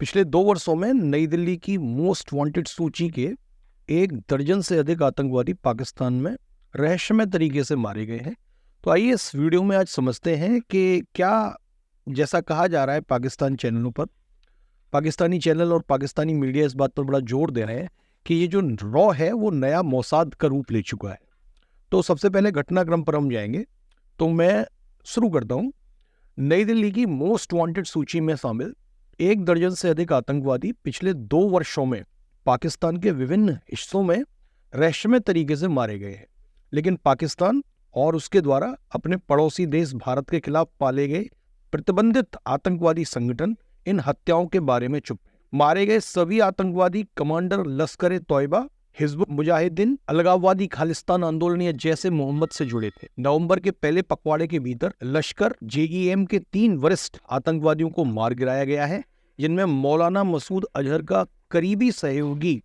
पिछले 2 वर्षों में नई दिल्ली की मोस्ट वांटेड सूची के 1 दर्जन से अधिक आतंकवादी पाकिस्तान में रहस्यमय तरीके से मारे गए हैं। तो आइए इस वीडियो में आज समझते हैं कि क्या, जैसा कहा जा रहा है पाकिस्तानी चैनलों पर, पाकिस्तानी चैनल और पाकिस्तानी मीडिया इस बात पर बड़ा जोर दे रहे हैं कि ये जो रॉ है वो नया मोसाद का रूप ले चुका है। तो सबसे पहले घटनाक्रम पर हम जाएंगे। तो मैं शुरू करता हूँ। नई दिल्ली की मोस्ट वांटेड सूची में शामिल 1 दर्जन से अधिक आतंकवादी पिछले 2 वर्षों में पाकिस्तान के विभिन्न हिस्सों में रहस्यमय तरीके से मारे गए हैं। लेकिन पाकिस्तान और उसके द्वारा अपने पड़ोसी देश भारत के खिलाफ पाले गए प्रतिबंधित आतंकवादी संगठन इन हत्याओं के बारे में चुप है। मारे गए सभी आतंकवादी कमांडर लश्कर-ए-तौयबा, हिजबुल मुजाहिदीन, अलगाववादी खालिस्तान आंदोलन जैसे मोहम्मद से जुड़े थे। नवंबर के पहले पखवाड़े के भीतर लश्कर जेईएम के 3 वरिष्ठ आतंकवादियों को मार गिराया गया है, जिनमें मौलाना मसूद अजहर का करीबी सहयोगी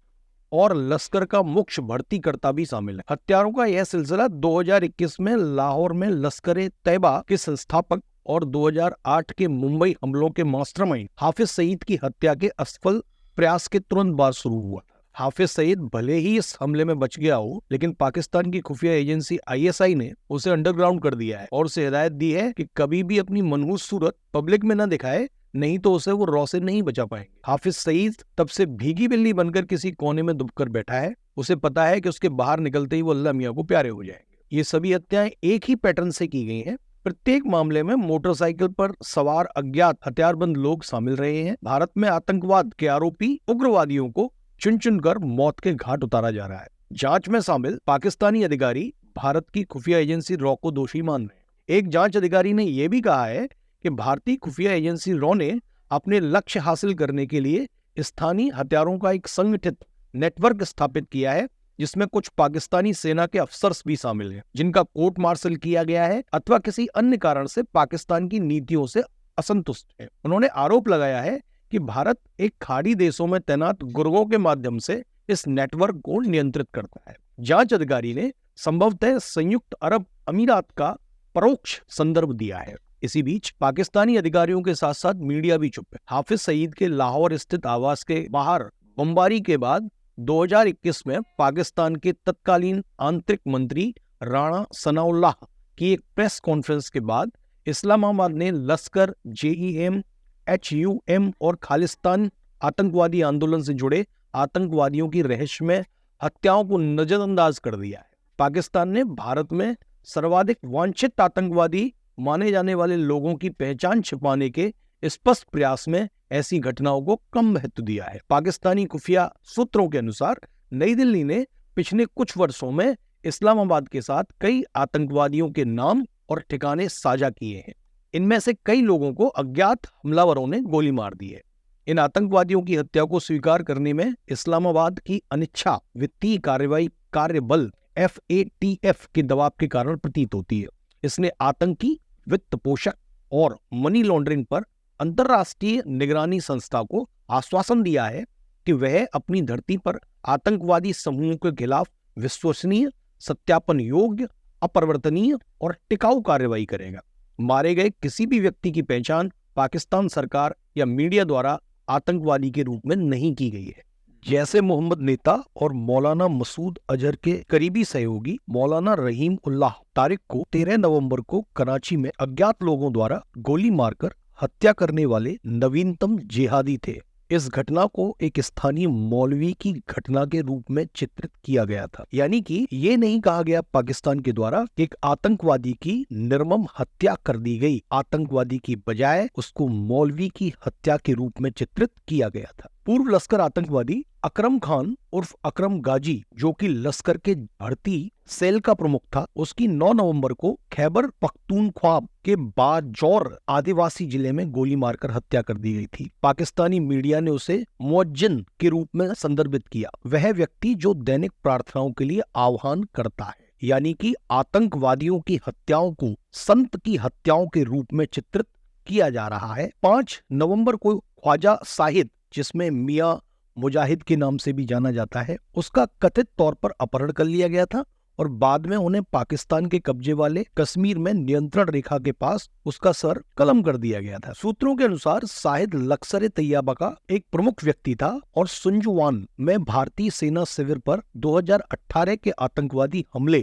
और लश्कर का मुख्य भर्तीकर्ता भी शामिल है। हत्यारों का यह सिलसिला 2021 में लाहौर में लश्कर-ए-तैयबा के संस्थापक और 2008 के मुंबई हमलों के मास्टरमाइंड हाफिज सईद की हत्या के असफल प्रयास के तुरंत बाद शुरू हुआ। हाफिज सईद भले ही इस हमले में बच गया हो, लेकिन पाकिस्तान की खुफिया एजेंसी आईएसआई ने उसे अंडरग्राउंड कर दिया है और उसे हिदायत दी है कि कभी भी अपनी मनहूस सूरत पब्लिक में न दिखाए, नहीं तो उसे वो रॉ से नहीं बचा पाएंगे। हाफिज सईद तब से भीगी बिल्ली बनकर किसी कोने में दुबकर बैठा है। उसे पता है कि उसके बाहर निकलते ही वो अल्लाह मियां को प्यारे हो जाएंगे। ये सभी हत्याएं एक ही पैटर्न से की गई हैं। प्रत्येक मामले में मोटरसाइकिल पर सवार अज्ञात हथियारबंद लोग शामिल रहे हैं। भारत में आतंकवाद के आरोपी उग्रवादियों को चुन चुनकर मौत के घाट उतारा जा रहा है। जांच में शामिल पाकिस्तानी अधिकारी भारत की खुफिया एजेंसी रॉ को दोषी मान रहे हैं। एक जांच अधिकारी ने यह भी कहा है कि भारतीय खुफिया एजेंसी रॉ ने अपने लक्ष्य हासिल करने के लिए स्थानीय हथियारों का एक संगठित नेटवर्क स्थापित किया है, जिसमें कुछ पाकिस्तानी सेना के अफसर्स भी शामिल हैं, जिनका कोर्ट मार्शल किया गया है अथवा किसी अन्य कारण से पाकिस्तान की नीतियों से असंतुष्ट है। उन्होंने आरोप लगाया है कि भारत एक खाड़ी देशों में तैनात गुर्गों के माध्यम से इस नेटवर्क को नियंत्रित करता है। जांच अधिकारी ने संभवतः संयुक्त अरब अमीरात का परोक्ष संदर्भ दिया है। इसी बीच पाकिस्तानी अधिकारियों के साथ साथ मीडिया भी चुप है। हाफिज सईद के लाहौर स्थित आवास के बाहर बमबारी के बाद 2021 में पाकिस्तान के तत्कालीन आंतरिक मंत्री राणा सनाउल्लाह की एक प्रेस कॉन्फ्रेंस के बाद इस्लामाबाद ने लश्कर, जेईएम, HUM और खालिस्तान आतंकवादी आंदोलन से जुड़े आतंकवादियों की रहस्यमय हत्याओं को नजरअंदाज कर दिया है। पाकिस्तान ने भारत में सर्वाधिक वांछित आतंकवादी माने जाने वाले लोगों की पहचान छिपाने के स्पष्ट प्रयास में ऐसी घटनाओं को कम महत्व दिया है। पाकिस्तानी खुफिया सूत्रों के अनुसार नई दिल्ली ने पिछले कुछ वर्षों में इस्लामाबाद के साथ कई आतंकवादियों के नाम और ठिकाने साझा किए हैं। इनमें से कई लोगों को अज्ञात हमलावरों ने गोली मार दी है। इन आतंकवादियों की हत्या को स्वीकार करने में इस्लामाबाद की अनिच्छा वित्तीय कार्रवाई कार्यबल FATF के दबाव के कारण प्रतीत होती है। इसने आतंकी वित्त पोषक और मनी लॉन्ड्रिंग पर अंतर्राष्ट्रीय निगरानी संस्था को आश्वासन दिया है कि वह अपनी धरती पर आतंकवादी समूहों के खिलाफ विश्वसनीय, सत्यापन योग्य, अपरिवर्तनीय और टिकाऊ कार्रवाई करेगा। मारे गए किसी भी व्यक्ति की पहचान पाकिस्तान सरकार या मीडिया द्वारा आतंकवादी के रूप में नहीं की गई है। जैसे मोहम्मद नेता और मौलाना मसूद अजहर के करीबी सहयोगी मौलाना रहीम उल्लाह तारिक को 13 नवंबर को कराची में अज्ञात लोगों द्वारा गोली मारकर हत्या करने वाले नवीनतम जिहादी थे। इस घटना को एक स्थानीय मौलवी की घटना के रूप में चित्रित किया गया था। यानी कि ये नहीं कहा गया पाकिस्तान के द्वारा कि एक आतंकवादी की निर्मम हत्या कर दी गई। आतंकवादी की बजाय उसको मौलवी की हत्या के रूप में चित्रित किया गया था। पूर्व लश्कर आतंकवादी अकरम खान उर्फ अकरम गाजी, जो कि लश्कर के भर्ती सेल का प्रमुख था, उसकी 9 नवंबर को खैबर पख्तूनख्वा के बाजौर आदिवासी जिले में गोली मारकर हत्या कर दी गई थी। पाकिस्तानी मीडिया ने उसे मुअज्जिन के रूप में संदर्भित किया। वह व्यक्ति जो दैनिक प्रार्थनाओं के लिए आह्वान करता है। यानी कि आतंकवादियों की हत्याओं को संत की हत्याओं के रूप में चित्रित किया जा रहा है। 5 नवंबर को ख्वाजा साहिद, जिसमें मियां मुजाहिद के नाम से भी जाना जाता है, उसका कथित तौर पर अपहरण कर लिया गया था और बाद में उन्हें पाकिस्तान के कब्जे वाले कश्मीर में नियंत्रण रेखा के पास उसका सर कलम कर दिया गया था। सूत्रों के अनुसार शाहिद लश्कर तैयबा का एक प्रमुख व्यक्ति था और सुंजवान में भारतीय सेना शिविर पर 2018 के आतंकवादी हमले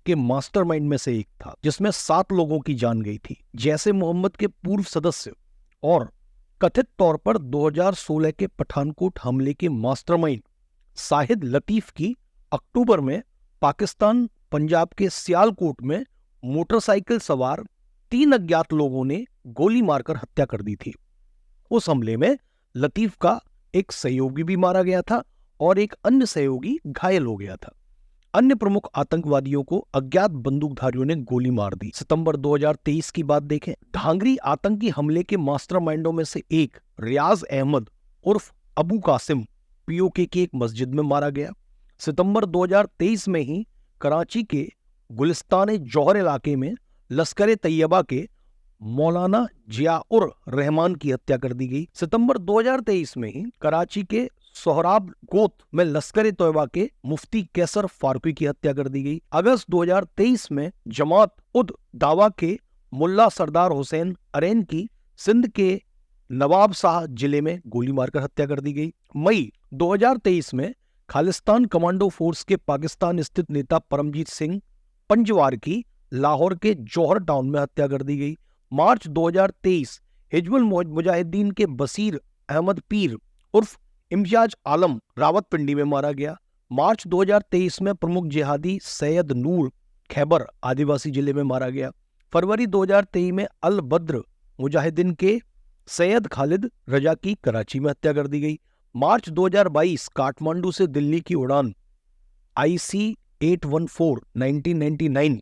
के मास्टरमाइंड में से एक था, जिसमें 7 लोगों की जान गई थी। जैसे मोहम्मद के पूर्व सदस्य और कथित तौर पर 2016 के पठानकोट हमले के मास्टरमाइंड शाहिद लतीफ की अक्टूबर में पाकिस्तान पंजाब के सियालकोट में मोटरसाइकिल सवार 3 अज्ञात लोगों ने गोली मारकर हत्या कर दी थी। उस हमले में लतीफ का एक सहयोगी भी मारा गया था और एक अन्य सहयोगी घायल हो गया था। अन्य प्रमुख आतंकवादियों को अज्ञात बंदूकधारियों ने गोली मार दी। सितंबर 2023 की बात देखें, धांगरी आतंकी हमले के मास्टरमाइंडों में से एक रियाज अहमद उर्फ अबू कासिम पीओके की एक मस्जिद में मारा गया। सितंबर 2023 में ही कराची के गुलिस्तान जौहर इलाके में लश्कर तैयबा के मौलाना जियाउर रहमान की हत्या कर दी गई। सितंबर 2023 में ही कराची के सोहराब गोत में लश्कर तैयबा के मुफ्ती कैसर फारूकी की हत्या कर दी गई। अगस्त 2023 में जमात उद दावा के मुल्ला सरदार हुसैन अरेन की सिंध के नवाब शाह जिले में गोली मारकर हत्या कर दी गई। मई 2023 में खालिस्तान कमांडो फोर्स के पाकिस्तान स्थित नेता परमजीत सिंह पंजवार की लाहौर के जौहर टाउन में हत्या कर दी गई। मार्च 2023 हिजबुल मुजाहिदीन के बसीर अहमद पीर उर्फ इम्तियाज आलम रावतपिंडी में मारा गया। मार्च 2023 में प्रमुख जिहादी सैयद नूर खैबर आदिवासी जिले में मारा गया। फरवरी 2023 में अल बद्र मुजाहिदीन के सैयद खालिद रजा की कराची में हत्या कर दी गई। मार्च 2022 काठमांडू से दिल्ली की उड़ान IC 814 1999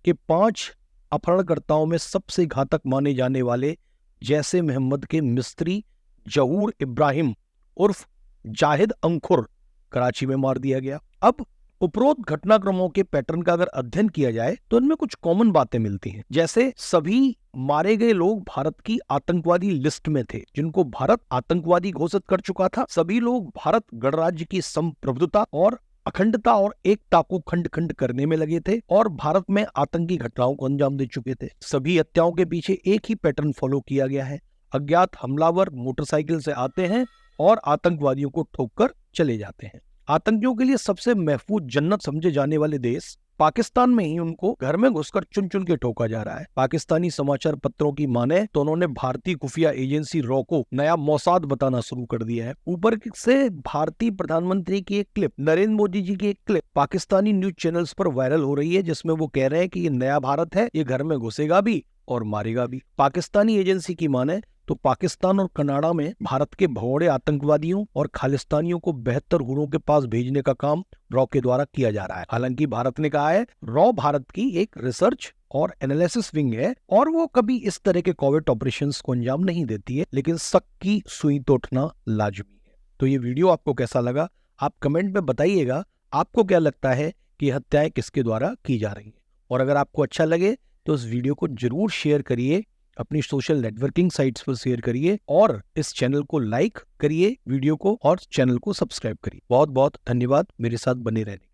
के 5 अपहरणकर्ताओं में सबसे घातक माने जाने वाले जैसे मोहम्मद के मिस्त्री जहूर इब्राहिम उर्फ जाहिद अंकुर कराची में मार दिया गया। अब उपरोक्त घटनाक्रमों के पैटर्न का अगर अध्ययन किया जाए तो इनमें कुछ कॉमन बातें मिलती हैं। जैसे सभी मारे गए लोग भारत की आतंकवादी लिस्ट में थे, जिनको भारत आतंकवादी घोषित कर चुका था। सभी लोग भारत गणराज्य की संप्रभुता और अखंडता और एकता को खंड खंड करने में लगे थे और भारत में आतंकी घटनाओं को अंजाम दे चुके थे। सभी हत्याओं के पीछे एक ही पैटर्न फॉलो किया गया है। अज्ञात हमलावर मोटरसाइकिल से आते हैं और आतंकवादियों को ठोककर चले जाते हैं। आतंकियों के लिए सबसे महफूज जन्नत समझे जाने वाले देश पाकिस्तान में ही उनको घर में घुसकर चुन चुन के ठोका जा रहा है। पाकिस्तानी समाचार पत्रों की माने तो उन्होंने भारतीय खुफिया एजेंसी रॉ को नया मोसाद बताना शुरू कर दिया है। ऊपर से भारतीय प्रधानमंत्री की एक क्लिप, नरेंद्र मोदी जी की एक क्लिप पाकिस्तानी न्यूज चैनल्स पर वायरल हो रही है, जिसमें वो कह रहे हैं कि ये नया भारत है, ये घर में घुसेगा भी और मारेगा भी। पाकिस्तानी एजेंसी की माने तो पाकिस्तान और कनाडा में भारत के भगोड़े आतंकवादियों और खालिस्तानियों को बेहतर हुरों के पास भेजने का काम रॉ के द्वारा किया जा रहा है। हालांकि भारत ने कहा है रॉ भारत की एक रिसर्च और एनालिसिस विंग है और वो कभी इस तरह के कॉवेट ऑपरेशंस को अंजाम नहीं देती है, लेकिन शक की सुई तो उठना लाजमी है। तो ये वीडियो आपको कैसा लगा, आप कमेंट में बताइएगा। आपको क्या लगता है कि हत्याएं किसके द्वारा की जा रही है? और अगर आपको अच्छा लगे तो इस वीडियो को जरूर शेयर करिए, अपनी सोशल नेटवर्किंग साइट्स पर शेयर करिए और इस चैनल को लाइक करिए वीडियो को और चैनल को सब्सक्राइब करिए। बहुत बहुत धन्यवाद मेरे साथ बने रहने।